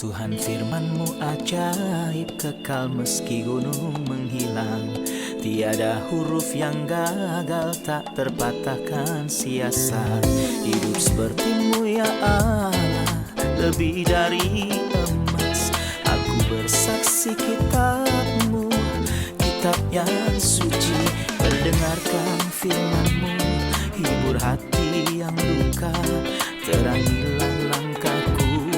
Tuhan firman-Mu ajaib, kekal meski gunung menghilang. Tiada huruf yang gagal, tak terpatahkan sia-sia. Hidup seperti-Mu ya Allah, lebih dari emas. Aku bersaksi kitab-Mu, kitab yang suci. Mendengarkan firman-Mu, hibur hati yang luka. Terangilah langkahku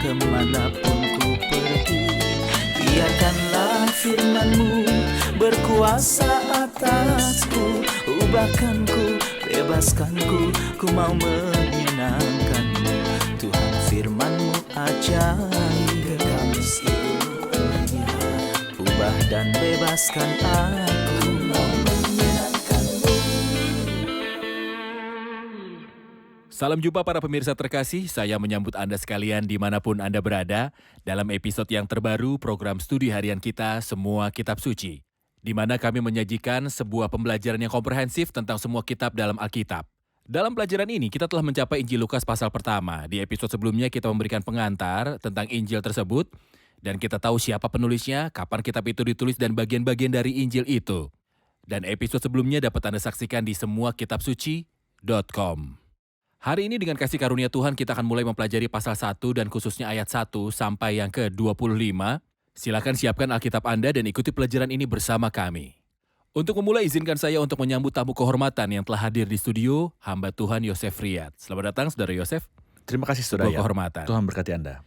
kemanapun ku pergi. Biarkanlah firman-Mu berkuasa atasku. Ubahkanku, bebaskanku, ku mau menyenangkan-Mu. Tuhan firman-Mu ajaib, kekal meski gunungnya. Ubah dan bebaskan aku, mau menyenangkan-Mu. Salam jumpa para pemirsa terkasih, saya menyambut Anda sekalian dimanapun Anda berada dalam episode yang terbaru program studi harian kita Semua Kitab Suci, di mana kami menyajikan sebuah pembelajaran yang komprehensif tentang semua kitab dalam Alkitab. Dalam pelajaran ini kita telah mencapai Injil Lukas pasal pertama. Di episode sebelumnya kita memberikan pengantar tentang Injil tersebut, dan kita tahu siapa penulisnya, kapan kitab itu ditulis, dan bagian-bagian dari Injil itu. Dan episode sebelumnya dapat Anda saksikan di semuakitabsuci.com. Hari ini dengan kasih karunia Tuhan kita akan mulai mempelajari pasal 1 dan khususnya ayat 1 sampai yang ke-25. Silakan siapkan Alkitab Anda dan ikuti pelajaran ini bersama kami. Untuk memulai izinkan saya untuk menyambut tamu kehormatan yang telah hadir di studio, hamba Tuhan Yosef Riyad. Selamat datang Saudara Yosef. Terima kasih Saudara. Sebuah kehormatan. Tuhan berkati Anda.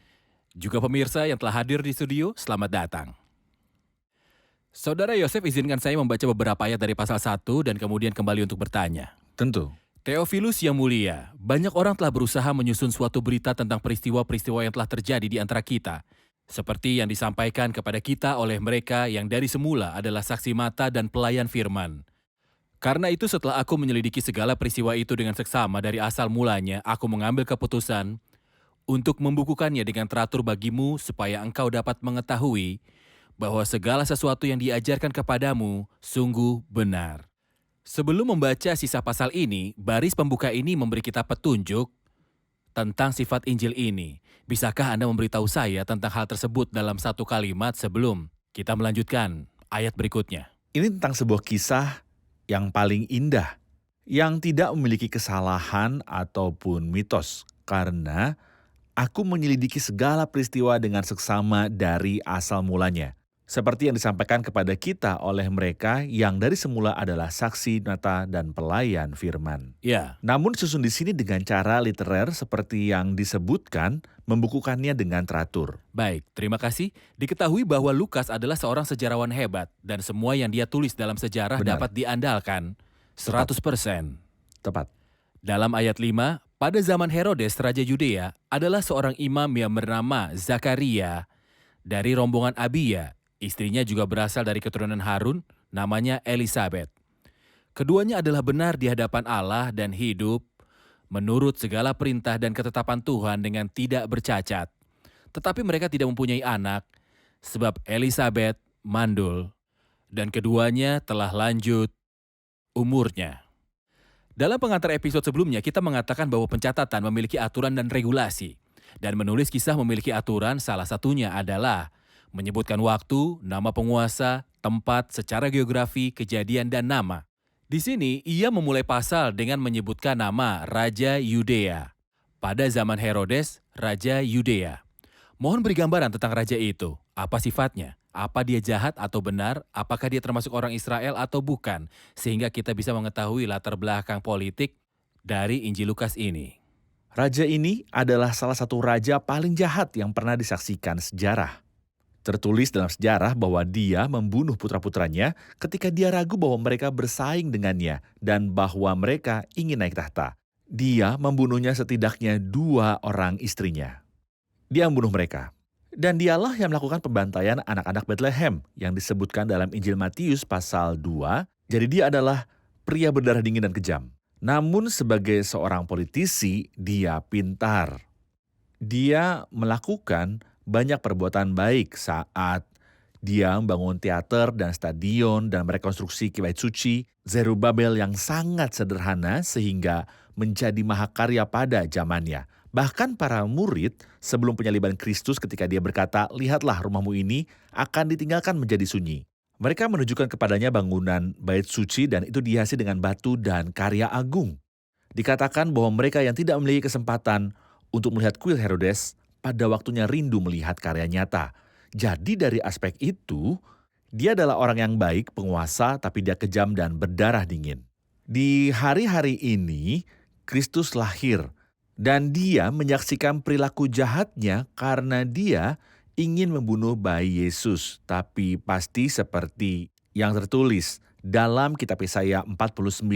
Juga pemirsa yang telah hadir di studio, selamat datang. Saudara Yosef, izinkan saya membaca beberapa ayat dari pasal 1 dan kemudian kembali untuk bertanya. Tentu. Theophilus yang mulia, banyak orang telah berusaha menyusun suatu berita tentang peristiwa-peristiwa yang telah terjadi di antara kita, seperti yang disampaikan kepada kita oleh mereka yang dari semula adalah saksi mata dan pelayan firman. Karena itu setelah aku menyelidiki segala peristiwa itu dengan seksama dari asal mulanya, aku mengambil keputusan untuk membukukannya dengan teratur bagimu supaya engkau dapat mengetahui bahwa segala sesuatu yang diajarkan kepadamu sungguh benar. Sebelum membaca sisa pasal ini, baris pembuka ini memberi kita petunjuk tentang sifat Injil ini. Bisakah Anda memberitahu saya tentang hal tersebut dalam satu kalimat sebelum kita melanjutkan ayat berikutnya? Ini tentang sebuah kisah yang paling indah, yang tidak memiliki kesalahan ataupun mitos, karena aku menyelidiki segala peristiwa dengan seksama dari asal mulanya. Seperti yang disampaikan kepada kita oleh mereka yang dari semula adalah saksi mata dan pelayan firman. Ya. Namun susun di sini dengan cara literer seperti yang disebutkan, membukukannya dengan teratur. Baik, terima kasih. Diketahui bahwa Lukas adalah seorang sejarawan hebat dan semua yang dia tulis dalam sejarah Benar. dapat diandalkan 100%. Tepat. Dalam ayat 5, pada zaman Herodes, Raja Yudea, adalah seorang imam yang bernama Zakaria dari rombongan Abia. Istrinya juga berasal dari keturunan Harun, namanya Elisabet. Keduanya adalah benar di hadapan Allah dan hidup menurut segala perintah dan ketetapan Tuhan dengan tidak bercacat. Tetapi mereka tidak mempunyai anak, sebab Elisabet mandul, dan keduanya telah lanjut umurnya. Dalam pengantar episode sebelumnya, kita mengatakan bahwa pencatatan memiliki aturan dan regulasi. Dan menulis kisah memiliki aturan, salah satunya adalah menyebutkan waktu, nama penguasa, tempat secara geografi, kejadian, dan nama. Di sini, ia memulai pasal dengan menyebutkan nama Raja Yudea. Pada zaman Herodes, Raja Yudea. Mohon beri gambaran tentang raja itu. Apa sifatnya? Apa dia jahat atau benar? Apakah dia termasuk orang Israel atau bukan? Sehingga kita bisa mengetahui latar belakang politik dari Injil Lukas ini. Raja ini adalah salah satu raja paling jahat yang pernah disaksikan sejarah. Tertulis dalam sejarah bahwa dia membunuh putra-putranya ketika dia ragu bahwa mereka bersaing dengannya dan bahwa mereka ingin naik tahta. Dia membunuhnya setidaknya 2 orang istrinya. Dia membunuh mereka. Dan dialah yang melakukan pembantaian anak-anak Bethlehem yang disebutkan dalam Injil Matius pasal 2. Jadi dia adalah pria berdarah dingin dan kejam. Namun sebagai seorang politisi, dia pintar. Dia melakukan banyak perbuatan baik saat dia membangun teater dan stadion dan merekonstruksi Bait Suci Zerubabel yang sangat sederhana sehingga menjadi mahakarya pada zamannya. Bahkan para murid sebelum penyaliban Kristus ketika dia berkata, "Lihatlah rumahmu ini akan ditinggalkan menjadi sunyi." Mereka menunjukkan kepadanya bangunan bait suci dan itu dihiasi dengan batu dan karya agung. Dikatakan bahwa mereka yang tidak memiliki kesempatan untuk melihat kuil Herodes pada waktunya rindu melihat karya nyata. Jadi dari aspek itu, dia adalah orang yang baik, penguasa, tapi dia kejam dan berdarah dingin. Di hari-hari ini, Kristus lahir dan dia menyaksikan perilaku jahatnya karena dia ingin membunuh bayi Yesus. Tapi pasti seperti yang tertulis dalam kitab Yesaya 49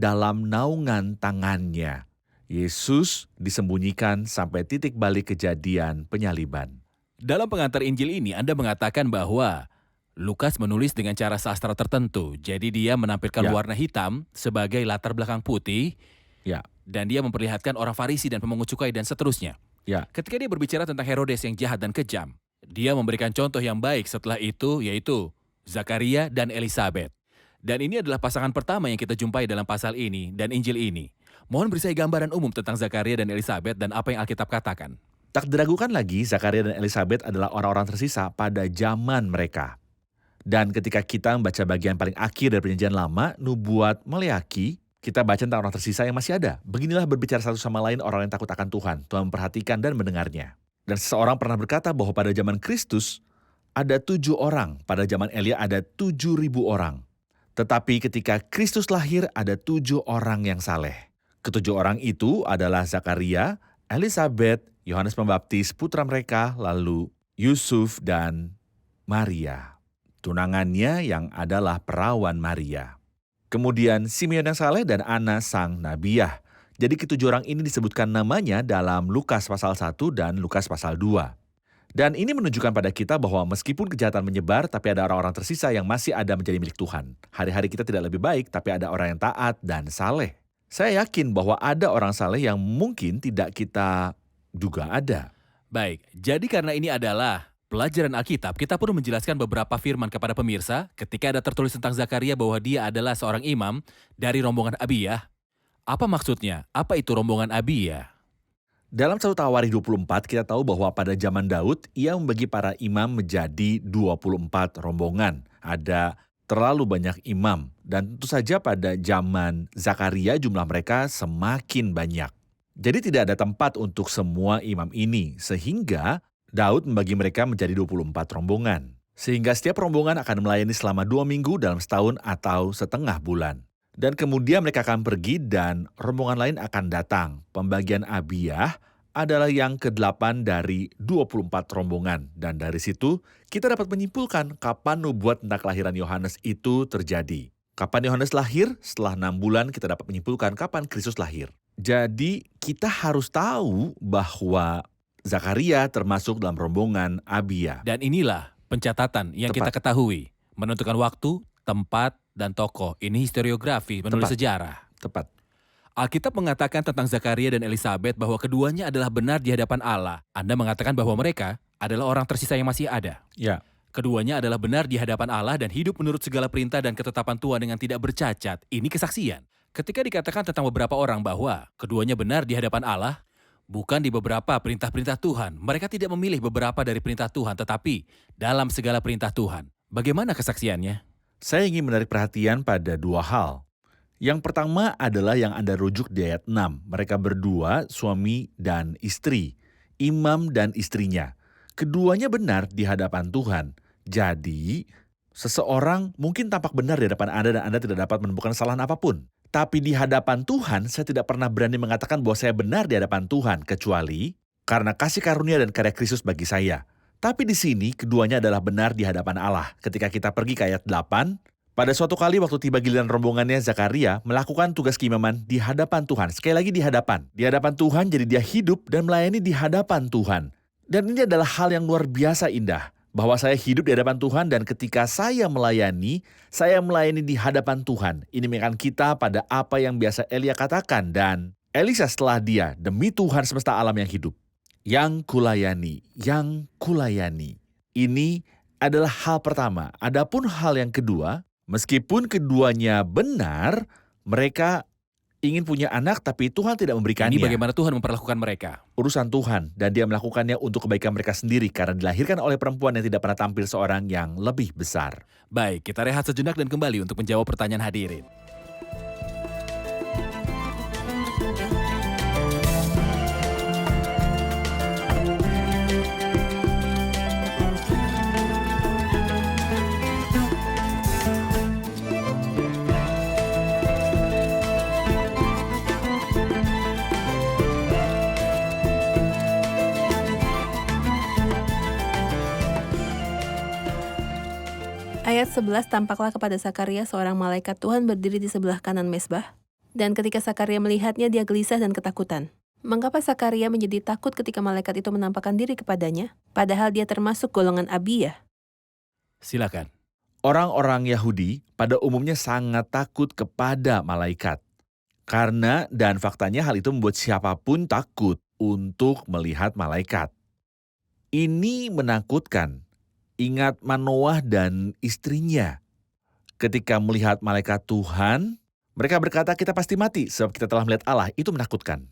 dalam naungan tangannya. Yesus disembunyikan sampai titik balik kejadian penyaliban. Dalam pengantar Injil ini Anda mengatakan bahwa Lukas menulis dengan cara sastra tertentu. Jadi dia menampilkan Ya. warna hitam sebagai latar belakang putih Ya, dan dia memperlihatkan orang Farisi dan pemungut cukai dan seterusnya. ya, Ketika dia berbicara tentang Herodes yang jahat dan kejam, dia memberikan contoh yang baik setelah itu yaitu Zakaria dan Elisabet. Dan ini adalah pasangan pertama yang kita jumpai dalam pasal ini dan Injil ini. Mohon beri saya gambaran umum tentang Zakaria dan Elisabet dan apa yang Alkitab katakan. tak diragukan lagi Zakaria dan Elisabet adalah orang-orang tersisa pada zaman mereka. Dan ketika kita membaca bagian paling akhir dari perjanjian lama, nubuat Maleaki, kita baca tentang orang tersisa yang masih ada. Beginilah berbicara satu sama lain orang yang takut akan Tuhan. Tuhan memperhatikan dan mendengarnya. Dan seseorang pernah berkata bahwa pada zaman Kristus ada 7 orang. Pada zaman Elia ada 7.000 orang. Tetapi ketika Kristus lahir ada 7 orang yang saleh. Ketujuh orang itu adalah Zakaria, Elisabet, Yohanes Pembaptis, putra mereka, lalu Yusuf dan Maria. Tunangannya yang adalah perawan Maria. Kemudian Simeon yang saleh dan Ana sang nabiah. Jadi ketujuh orang ini disebutkan namanya dalam Lukas pasal 1 dan Lukas pasal 2. Dan ini menunjukkan pada kita bahwa meskipun kejahatan menyebar, tapi ada orang-orang tersisa yang masih ada menjadi milik Tuhan. Hari-hari kita tidak lebih baik, tapi ada orang yang taat dan saleh. Saya yakin bahwa ada orang saleh yang mungkin tidak kita duga ada. Baik, jadi karena ini adalah pelajaran Alkitab, kita perlu menjelaskan beberapa firman kepada pemirsa ketika ada tertulis tentang Zakaria bahwa dia adalah seorang imam dari rombongan Abiyah. Apa maksudnya? Apa itu rombongan Abiyah? Dalam 1 Tawarikh 24, kita tahu bahwa pada zaman Daud, ia membagi para imam menjadi 24 rombongan. Ada terlalu banyak imam. Dan tentu saja pada zaman Zakaria jumlah mereka semakin banyak. Jadi tidak ada tempat untuk semua imam ini. Sehingga Daud membagi mereka menjadi 24 rombongan. Sehingga setiap rombongan akan melayani selama 2 minggu dalam setahun atau setengah bulan. Dan kemudian mereka akan pergi dan rombongan lain akan datang. Pembagian Abiyah adalah yang ke-8 dari 24 rombongan. Dan dari situ kita dapat menyimpulkan kapan nubuat tentang kelahiran Yohanes itu terjadi. Kapan Yohanes lahir? Setelah 6 bulan kita dapat menyimpulkan kapan Kristus lahir. Jadi kita harus tahu bahwa Zakaria termasuk dalam rombongan Abiyah. Dan inilah pencatatan yang kita ketahui. Menentukan waktu, tempat, dan tokoh. Ini historiografi, menulis Tepat. sejarah. Tepat. Alkitab mengatakan tentang Zakaria dan Elisabet bahwa keduanya adalah benar di hadapan Allah. Anda mengatakan bahwa mereka adalah orang tersisa yang masih ada. Ya. Keduanya adalah benar di hadapan Allah dan hidup menurut segala perintah dan ketetapan Tuhan dengan tidak bercacat. Ini kesaksian. Ketika dikatakan tentang beberapa orang bahwa keduanya benar di hadapan Allah, bukan di beberapa perintah-perintah Tuhan. Mereka tidak memilih beberapa dari perintah Tuhan, tetapi dalam segala perintah Tuhan. Bagaimana kesaksiannya? Saya ingin menarik perhatian pada 2 hal. Yang pertama adalah yang Anda rujuk di ayat 6. Mereka berdua, suami dan istri, imam dan istrinya. Keduanya benar di hadapan Tuhan. Jadi, seseorang mungkin tampak benar di hadapan Anda dan Anda tidak dapat menemukan kesalahan apapun. Tapi di hadapan Tuhan, saya tidak pernah berani mengatakan bahwa saya benar di hadapan Tuhan, kecuali karena kasih karunia dan karya Kristus bagi saya. Tapi di sini, keduanya adalah benar di hadapan Allah. Ketika kita pergi ke ayat 8, pada suatu kali waktu tiba giliran rombongannya Zakaria melakukan tugas keimaman di hadapan Tuhan. Sekali lagi di hadapan. Di hadapan Tuhan, jadi dia hidup dan melayani di hadapan Tuhan. Dan ini adalah hal yang luar biasa indah. Bahwa saya hidup di hadapan Tuhan dan ketika saya melayani di hadapan Tuhan. Ini mengingatkan kita pada apa yang biasa Elia katakan dan Elisa setelah dia, demi Tuhan semesta alam yang hidup. Yang kulayani. Ini adalah hal pertama. Adapun hal yang kedua, meskipun keduanya benar, mereka ingin punya anak tapi Tuhan tidak memberikannya. Ini bagaimana Tuhan memperlakukan mereka. Urusan Tuhan, dan dia melakukannya untuk kebaikan mereka sendiri karena dilahirkan oleh perempuan yang tidak pernah tampil seorang yang lebih besar. Baik, kita rehat sejenak dan kembali untuk menjawab pertanyaan hadirin. Ayat 11, tampaklah kepada Zakaria seorang malaikat Tuhan berdiri di sebelah kanan mezbah. Dan ketika Zakaria melihatnya, dia gelisah dan ketakutan. Mengapa Zakaria menjadi takut ketika malaikat itu menampakkan diri kepadanya? Padahal dia termasuk golongan Abiyah. Silakan. Orang-orang Yahudi pada umumnya sangat takut kepada malaikat. Karena dan faktanya hal itu membuat siapapun takut untuk melihat malaikat. Ini menakutkan. Ingat Manoah dan istrinya. Ketika melihat malaikat Tuhan, mereka berkata kita pasti mati sebab kita telah melihat Allah. Itu menakutkan.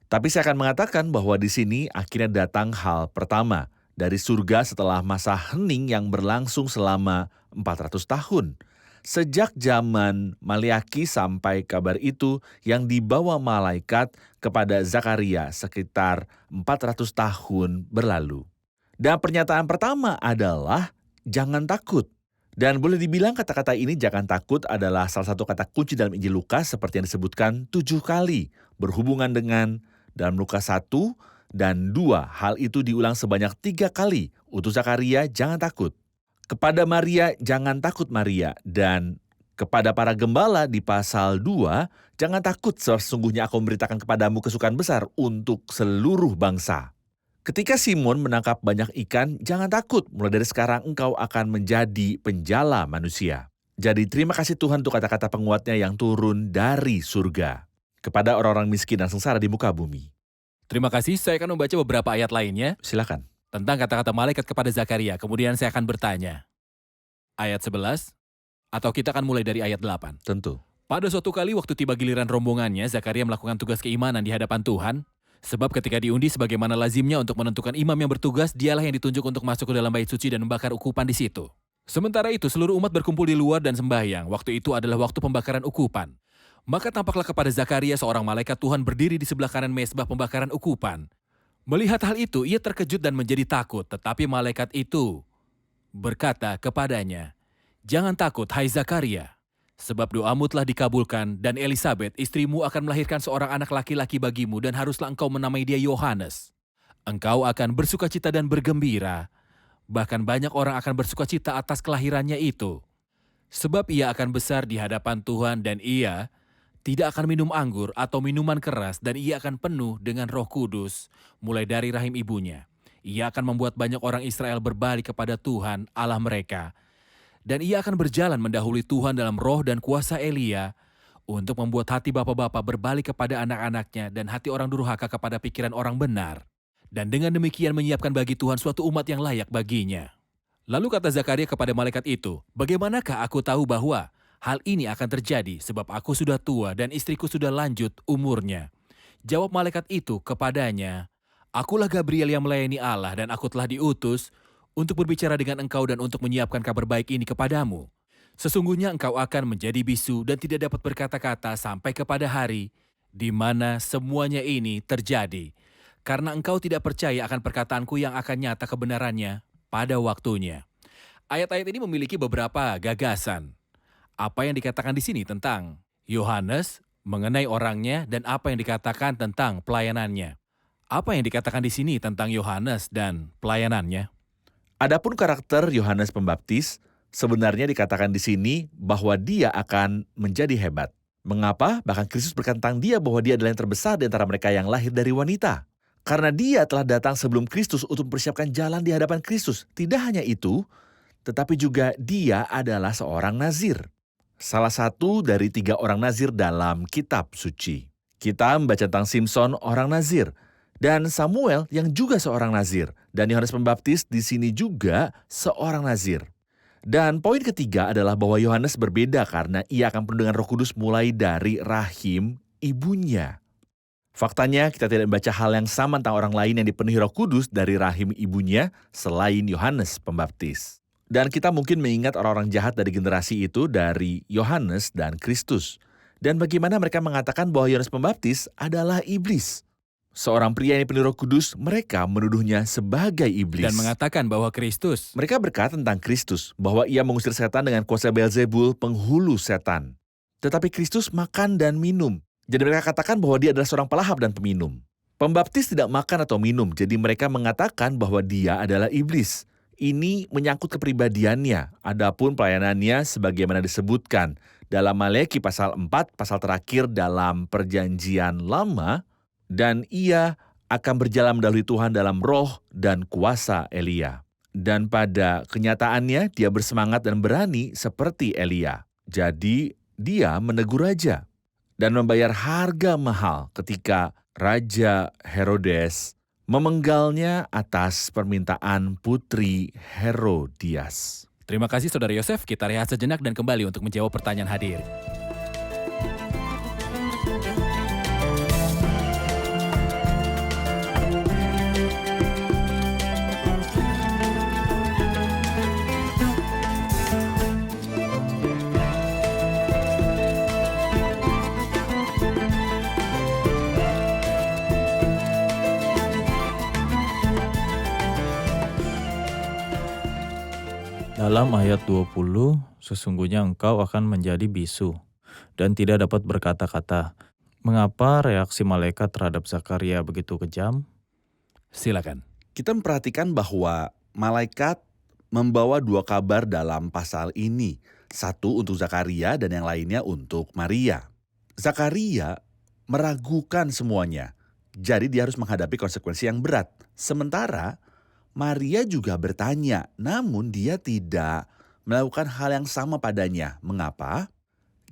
Tapi saya akan mengatakan bahwa di sini akhirnya datang hal pertama dari surga setelah masa hening yang berlangsung selama 400 tahun. Sejak zaman Maleaki sampai kabar itu yang dibawa malaikat kepada Zakaria sekitar 400 tahun berlalu. Dan pernyataan pertama adalah jangan takut. Dan boleh dibilang kata-kata ini jangan takut adalah salah satu kata kunci dalam Injil Lukas seperti yang disebutkan 7 kali. Berhubungan dengan dalam Lukas 1 dan 2. Hal itu diulang sebanyak 3 kali. Untuk Zakaria jangan takut. Kepada Maria jangan takut Maria. Dan kepada para gembala di pasal 2 jangan takut sesungguhnya aku memberitakan kepadamu kesukaan besar untuk seluruh bangsa. Ketika Simon menangkap banyak ikan, jangan takut, mulai dari sekarang engkau akan menjadi penjala manusia. Jadi terima kasih Tuhan untuk kata-kata penguatnya yang turun dari surga kepada orang-orang miskin dan sengsara di muka bumi. Terima kasih, saya akan membaca beberapa ayat lainnya Silakan. tentang kata-kata malaikat kepada Zakaria. Kemudian saya akan bertanya. Ayat 11, atau kita akan mulai dari ayat 8. Tentu. Pada suatu kali waktu tiba giliran rombongannya, Zakaria melakukan tugas keimanan di hadapan Tuhan. Sebab ketika diundi sebagaimana lazimnya untuk menentukan imam yang bertugas, dialah yang ditunjuk untuk masuk ke dalam bait suci dan membakar ukupan di situ. Sementara itu seluruh umat berkumpul di luar dan sembahyang. Waktu itu adalah waktu pembakaran ukupan. Maka tampaklah kepada Zakaria seorang malaikat Tuhan berdiri di sebelah kanan mezbah pembakaran ukupan. Melihat hal itu, ia terkejut dan menjadi takut. Tetapi malaikat itu berkata kepadanya, "Jangan takut, hai Zakaria. Sebab doamu telah dikabulkan dan Elisabet istrimu akan melahirkan seorang anak laki-laki bagimu dan haruslah engkau menamai dia Yohanes. Engkau akan bersukacita dan bergembira. Bahkan banyak orang akan bersukacita atas kelahirannya itu. Sebab ia akan besar di hadapan Tuhan dan ia tidak akan minum anggur atau minuman keras dan ia akan penuh dengan Roh Kudus mulai dari rahim ibunya. Ia akan membuat banyak orang Israel berbalik kepada Tuhan Allah mereka. Dan ia akan berjalan mendahului Tuhan dalam roh dan kuasa Elia untuk membuat hati bapa-bapa berbalik kepada anak-anaknya dan hati orang durhaka kepada pikiran orang benar. Dan dengan demikian menyiapkan bagi Tuhan suatu umat yang layak baginya." Lalu kata Zakaria kepada malaikat itu, "Bagaimanakah aku tahu bahwa hal ini akan terjadi sebab aku sudah tua dan istriku sudah lanjut umurnya?" Jawab malaikat itu kepadanya, "Akulah Gabriel yang melayani Allah dan aku telah diutus untuk berbicara dengan engkau dan untuk menyiapkan kabar baik ini kepadamu. Sesungguhnya engkau akan menjadi bisu dan tidak dapat berkata-kata sampai kepada hari di mana semuanya ini terjadi. Karena engkau tidak percaya akan perkataanku yang akan nyata kebenarannya pada waktunya." Ayat-ayat ini memiliki beberapa gagasan. Apa yang dikatakan di sini tentang Yohanes, mengenai orangnya, dan apa yang dikatakan tentang pelayanannya. Apa yang dikatakan di sini tentang Yohanes dan pelayanannya? Adapun karakter Yohanes Pembaptis, sebenarnya dikatakan di sini bahwa dia akan menjadi hebat. Mengapa? Bahkan Kristus berkata tentang dia bahwa dia adalah yang terbesar di antara mereka yang lahir dari wanita. Karena dia telah datang sebelum Kristus untuk mempersiapkan jalan di hadapan Kristus. Tidak hanya itu, tetapi juga dia adalah seorang nazir. Salah satu dari 3 orang nazir dalam kitab suci. Kita membaca tentang Simson, orang nazir. Dan Samuel yang juga seorang nazir. Dan Yohanes Pembaptis di sini juga seorang nazir. Dan poin ketiga adalah bahwa Yohanes berbeda karena ia akan penuh dengan Roh Kudus mulai dari rahim ibunya. Faktanya kita tidak membaca hal yang sama tentang orang lain yang dipenuhi Roh Kudus dari rahim ibunya selain Yohanes Pembaptis. Dan kita mungkin mengingat orang-orang jahat dari generasi itu dari Yohanes dan Kristus. Dan bagaimana mereka mengatakan bahwa Yohanes Pembaptis adalah iblis. Seorang pria yang dipenuhi Roh Kudus, mereka menuduhnya sebagai iblis. Dan mengatakan bahwa Kristus. Mereka berkata tentang Kristus, bahwa ia mengusir setan dengan kuasa Beelzebul, penghulu setan. Tetapi Kristus makan dan minum. Jadi mereka katakan bahwa dia adalah seorang pelahap dan peminum. Pembaptis tidak makan atau minum, jadi mereka mengatakan bahwa dia adalah iblis. Ini menyangkut kepribadiannya, adapun pelayanannya sebagaimana disebutkan dalam Maleakhi pasal 4, pasal terakhir dalam perjanjian lama, dan ia akan berjalan mendahului Tuhan dalam roh dan kuasa Elia. Dan pada kenyataannya dia bersemangat dan berani seperti Elia. Jadi dia menegur raja dan membayar harga mahal ketika Raja Herodes memenggalnya atas permintaan putri Herodias. Terima kasih Saudara Yosef, kita rehat sejenak dan kembali untuk menjawab pertanyaan hadir. Dalam ayat 20, sesungguhnya engkau akan menjadi bisu dan tidak dapat berkata-kata. Mengapa reaksi malaikat terhadap Zakaria begitu kejam? Silakan. Kita memperhatikan bahwa malaikat membawa dua kabar dalam pasal ini. Satu untuk Zakaria dan yang lainnya untuk Maria. Zakaria meragukan semuanya. Jadi dia harus menghadapi konsekuensi yang berat. Sementara Maria juga bertanya, namun dia tidak melakukan hal yang sama padanya. Mengapa?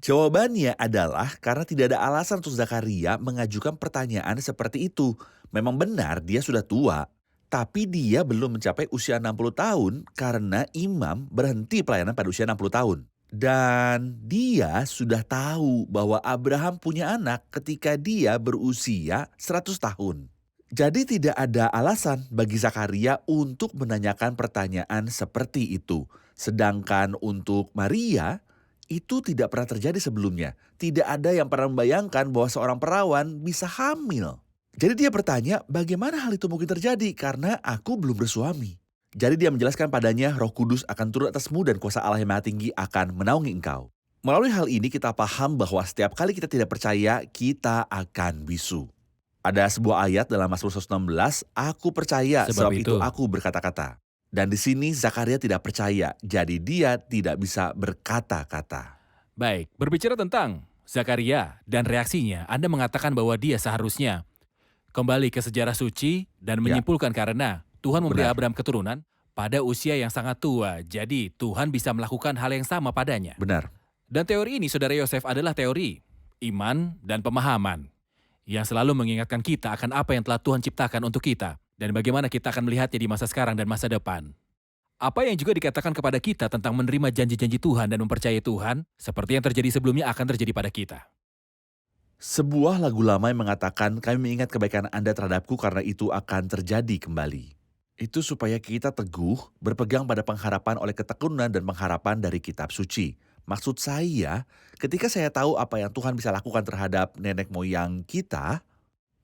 Jawabannya adalah karena tidak ada alasan untuk Zakaria mengajukan pertanyaan seperti itu. Memang benar dia sudah tua, tapi dia belum mencapai usia 60 tahun karena imam berhenti pelayanan pada usia 60 tahun. Dan dia sudah tahu bahwa Abraham punya anak ketika dia berusia 100 tahun. Jadi tidak ada alasan bagi Zakaria untuk menanyakan pertanyaan seperti itu. Sedangkan untuk Maria, itu tidak pernah terjadi sebelumnya. Tidak ada yang pernah membayangkan bahwa seorang perawan bisa hamil. Jadi dia bertanya, bagaimana hal itu mungkin terjadi karena aku belum bersuami. Jadi dia menjelaskan padanya, Roh Kudus akan turun atasmu dan kuasa Allah yang Maha Tinggi akan menaungi engkau. Melalui hal ini kita paham bahwa setiap kali kita tidak percaya, kita akan bisu. Ada sebuah ayat dalam Mazmur 116, aku percaya sebab itu aku berkata-kata. Dan di sini Zakaria tidak percaya, jadi dia tidak bisa berkata-kata. Baik, berbicara tentang Zakaria dan reaksinya, Anda mengatakan bahwa dia seharusnya kembali ke sejarah suci dan menyimpulkan karena Tuhan memberi Abraham keturunan pada usia yang sangat tua, jadi Tuhan bisa melakukan hal yang sama padanya. Benar. Dan teori ini, Saudara Yosef, adalah teori iman dan pemahaman yang selalu mengingatkan kita akan apa yang telah Tuhan ciptakan untuk kita dan bagaimana kita akan melihatnya di masa sekarang dan masa depan. Apa yang juga dikatakan kepada kita tentang menerima janji-janji Tuhan dan mempercayai Tuhan, seperti yang terjadi sebelumnya akan terjadi pada kita. Sebuah lagu lama yang mengatakan, kami mengingat kebaikan Anda terhadapku karena itu akan terjadi kembali. Itu supaya kita teguh, berpegang pada pengharapan oleh ketekunan dan pengharapan dari kitab suci. Maksud saya, ketika saya tahu apa yang Tuhan bisa lakukan terhadap nenek moyang kita,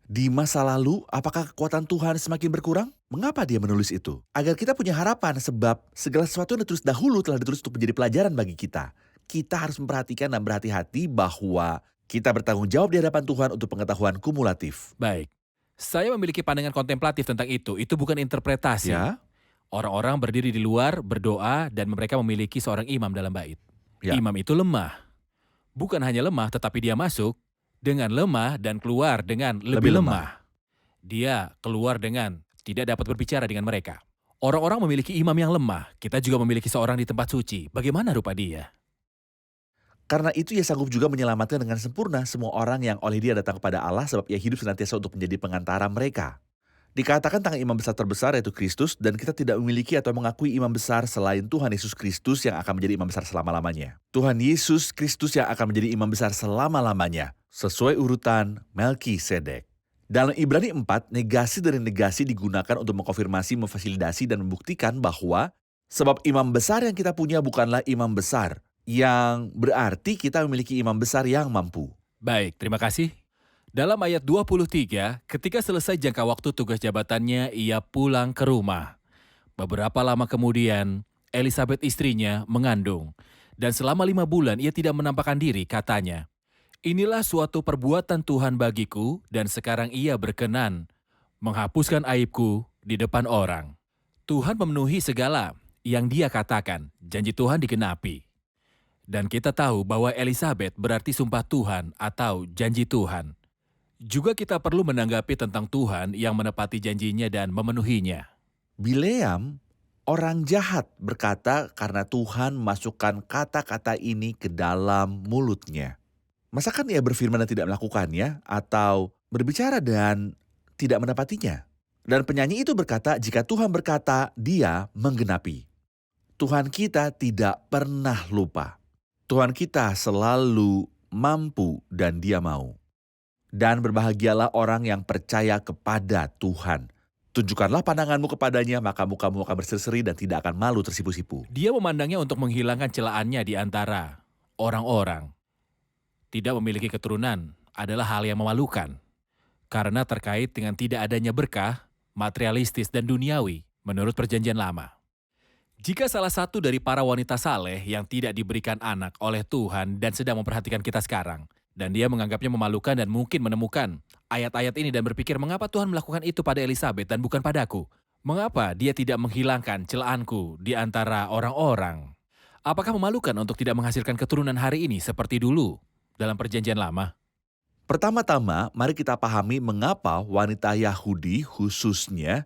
di masa lalu apakah kekuatan Tuhan semakin berkurang? Mengapa dia menulis itu? Agar kita punya harapan sebab segala sesuatu yang ditulis dahulu telah ditulis untuk menjadi pelajaran bagi kita. Kita harus memperhatikan dan berhati-hati bahwa kita bertanggung jawab di hadapan Tuhan untuk pengetahuan kumulatif. Baik, saya memiliki pandangan kontemplatif tentang itu bukan interpretasi. Ya? Orang-orang berdiri di luar, berdoa, dan mereka memiliki seorang imam dalam bait. Ya. Imam itu lemah. Bukan hanya lemah, tetapi dia masuk dengan lemah dan keluar dengan lebih lemah. Dia keluar dengan tidak dapat berbicara dengan mereka. Orang-orang memiliki imam yang lemah. Kita juga memiliki seorang di tempat suci. Bagaimana rupa dia? Karena itu ia sanggup juga menyelamatkan dengan sempurna semua orang yang oleh dia datang kepada Allah sebab ia hidup senantiasa untuk menjadi pengantara mereka. Dikatakan tentang imam besar terbesar yaitu Kristus, dan kita tidak memiliki atau mengakui imam besar selain Tuhan Yesus Kristus yang akan menjadi imam besar selama-lamanya. Tuhan Yesus Kristus yang akan menjadi imam besar selama-lamanya, sesuai urutan Melkisedek. Dalam Ibrani 4, negasi dari negasi digunakan untuk mengkonfirmasi, memfasilitasi, dan membuktikan bahwa sebab imam besar yang kita punya bukanlah imam besar, yang berarti kita memiliki imam besar yang mampu. Baik, terima kasih. Dalam ayat 23, ketika selesai jangka waktu tugas jabatannya, ia pulang ke rumah. Beberapa lama kemudian, Elisabet istrinya mengandung. Dan selama 5 bulan ia tidak menampakkan diri, katanya. Inilah suatu perbuatan Tuhan bagiku, dan sekarang ia berkenan menghapuskan aibku di depan orang. Tuhan memenuhi segala yang dia katakan, janji Tuhan digenapi. Dan kita tahu bahwa Elisabet berarti sumpah Tuhan atau janji Tuhan. Juga kita perlu menanggapi tentang Tuhan yang menepati janjinya dan memenuhinya. Bileam, orang jahat, berkata karena Tuhan masukkan kata-kata ini ke dalam mulutnya. Masakan ia berfirman dan tidak melakukannya, atau berbicara dan tidak menepatinya? Dan penyanyi itu berkata, jika Tuhan berkata, dia menggenapi. Tuhan kita tidak pernah lupa. Tuhan kita selalu mampu dan dia mau. Dan berbahagialah orang yang percaya kepada Tuhan. Tunjukkanlah pandanganmu kepadanya, maka mukamu akan berseri-seri dan tidak akan malu tersipu-sipu. Dia memandangnya untuk menghilangkan celaannya di antara orang-orang. Tidak memiliki keturunan adalah hal yang memalukan. Karena terkait dengan tidak adanya berkah, materialistis dan duniawi menurut perjanjian lama. Jika salah satu dari para wanita saleh yang tidak diberikan anak oleh Tuhan dan sedang memperhatikan kita sekarang, dan dia menganggapnya memalukan dan mungkin menemukan ayat-ayat ini dan berpikir mengapa Tuhan melakukan itu pada Elisabet dan bukan padaku? Mengapa dia tidak menghilangkan celaanku di antara orang-orang? Apakah memalukan untuk tidak menghasilkan keturunan hari ini seperti dulu dalam perjanjian lama? Pertama-tama, mari kita pahami mengapa wanita Yahudi khususnya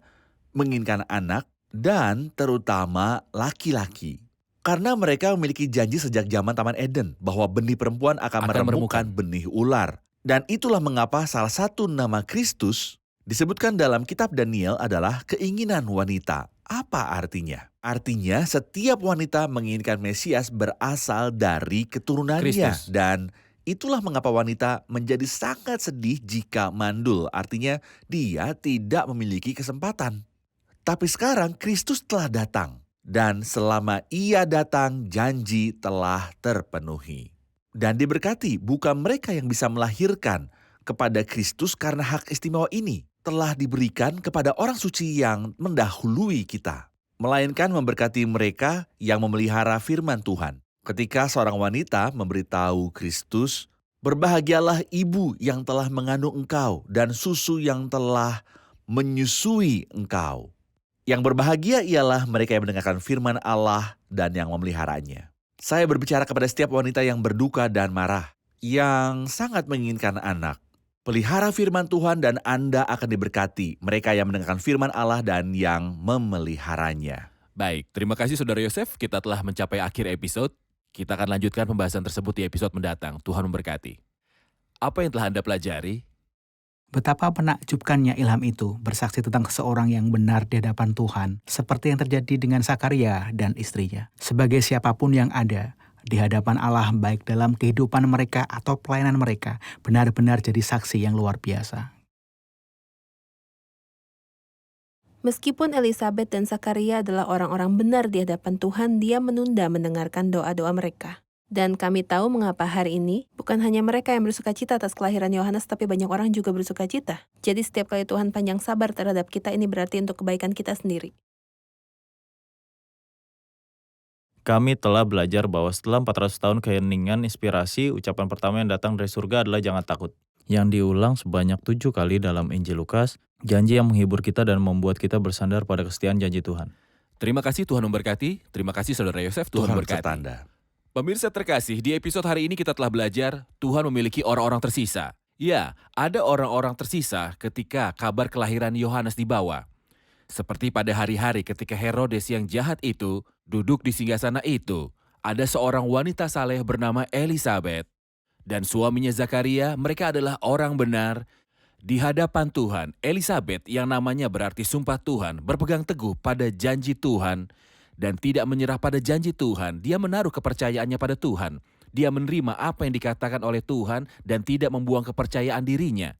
menginginkan anak dan terutama laki-laki. Karena mereka memiliki janji sejak zaman Taman Eden bahwa benih perempuan akan meremukkan benih ular. Dan itulah mengapa salah satu nama Kristus disebutkan dalam kitab Daniel adalah keinginan wanita. Apa artinya? Artinya setiap wanita menginginkan Mesias berasal dari keturunannya. Kristus. Dan itulah mengapa wanita menjadi sangat sedih jika mandul. Artinya dia tidak memiliki kesempatan. Tapi sekarang Kristus telah datang. Dan selama ia datang, janji telah terpenuhi. Dan diberkati, bukan mereka yang bisa melahirkan kepada Kristus karena hak istimewa ini telah diberikan kepada orang suci yang mendahului kita. Melainkan memberkati mereka yang memelihara firman Tuhan. Ketika seorang wanita memberitahu Kristus, berbahagialah ibu yang telah mengandung engkau dan susu yang telah menyusui engkau. Yang berbahagia ialah mereka yang mendengarkan firman Allah dan yang memeliharanya. Saya berbicara kepada setiap wanita yang berduka dan marah, yang sangat menginginkan anak. Pelihara firman Tuhan dan Anda akan diberkati, mereka yang mendengarkan firman Allah dan yang memeliharanya. Baik, terima kasih Saudara Yosef. Kita telah mencapai akhir episode. Kita akan lanjutkan pembahasan tersebut di episode mendatang. Tuhan memberkati. Apa yang telah Anda pelajari? Betapa menakjubkannya ilham itu bersaksi tentang seseorang yang benar di hadapan Tuhan, seperti yang terjadi dengan Zakaria dan istrinya. Sebagai siapapun yang ada di hadapan Allah, baik dalam kehidupan mereka atau pelayanan mereka, benar-benar jadi saksi yang luar biasa. Meskipun Elisabet dan Zakaria adalah orang-orang benar di hadapan Tuhan, dia menunda mendengarkan doa-doa mereka. Dan kami tahu mengapa hari ini bukan hanya mereka yang bersukacita atas kelahiran Yohanes, tapi banyak orang juga bersukacita. Jadi setiap kali Tuhan panjang sabar terhadap kita, ini berarti untuk kebaikan kita sendiri. Kami telah belajar bahwa setelah 400 tahun keheningan inspirasi, ucapan pertama yang datang dari surga adalah jangan takut. Yang diulang sebanyak 7 kali dalam Injil Lukas, janji yang menghibur kita dan membuat kita bersandar pada kesetiaan janji Tuhan. Terima kasih, Tuhan memberkati. Terima kasih Saudara Yosef, Tuhan memberkati. Beserta Anda. Pemirsa terkasih, di episode hari ini kita telah belajar Tuhan memiliki orang-orang tersisa. Ya, ada orang-orang tersisa ketika kabar kelahiran Yohanes dibawa. Seperti pada hari-hari ketika Herodes yang jahat itu duduk di singgasana itu, ada seorang wanita saleh bernama Elisabet. Dan suaminya Zakaria, mereka adalah orang benar Di hadapan Tuhan, Elizabeth yang namanya berarti sumpah Tuhan berpegang teguh pada janji Tuhan dan tidak menyerah pada janji Tuhan. Dia menaruh kepercayaannya pada Tuhan. Dia menerima apa yang dikatakan oleh Tuhan dan tidak membuang kepercayaan dirinya.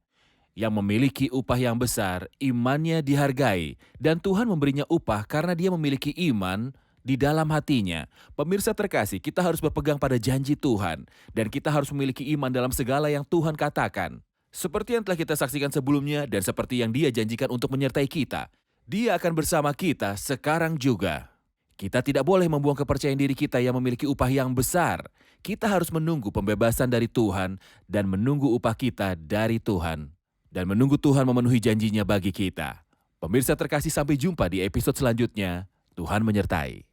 Yang memiliki upah yang besar, imannya dihargai dan Tuhan memberinya upah karena dia memiliki iman di dalam hatinya. Pemirsa terkasih, kita harus berpegang pada janji Tuhan dan kita harus memiliki iman dalam segala yang Tuhan katakan. Seperti yang telah kita saksikan sebelumnya dan seperti yang Dia janjikan untuk menyertai kita. Dia akan bersama kita sekarang juga. Kita tidak boleh membuang kepercayaan diri kita yang memiliki upah yang besar. Kita harus menunggu pembebasan dari Tuhan dan menunggu upah kita dari Tuhan. Dan menunggu Tuhan memenuhi janjinya bagi kita. Pemirsa terkasih, sampai jumpa di episode selanjutnya. Tuhan menyertai.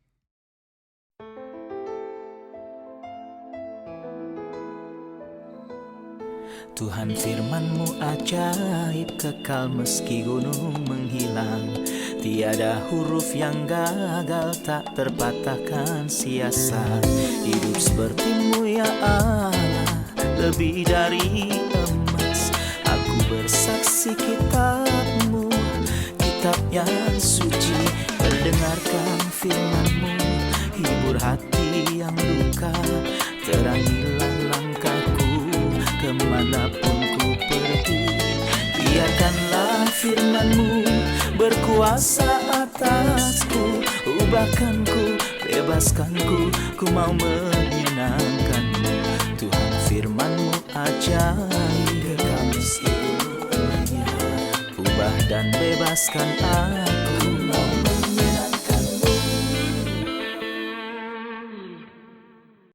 Tuhan firman-Mu ajaib, kekal meski gunung menghilang. Tiada huruf yang gagal, tak terpatahkan siasat. Hidup seperti-Mu ya Allah, lebih dari emas. Aku bersaksi kitab-Mu, kitab yang suci. Terdengarkan firman-Mu, hibur hati yang luka. Terangilah langkahku kemanapun ku pergi. Biarkanlah firman-Mu berkuasa atasku. Ubahkanku, bebaskanku, ku mau menyenangkan-Mu. Tuhan firman-Mu ajaib, kekal meski gunungnya. Ubah dan bebaskan aku.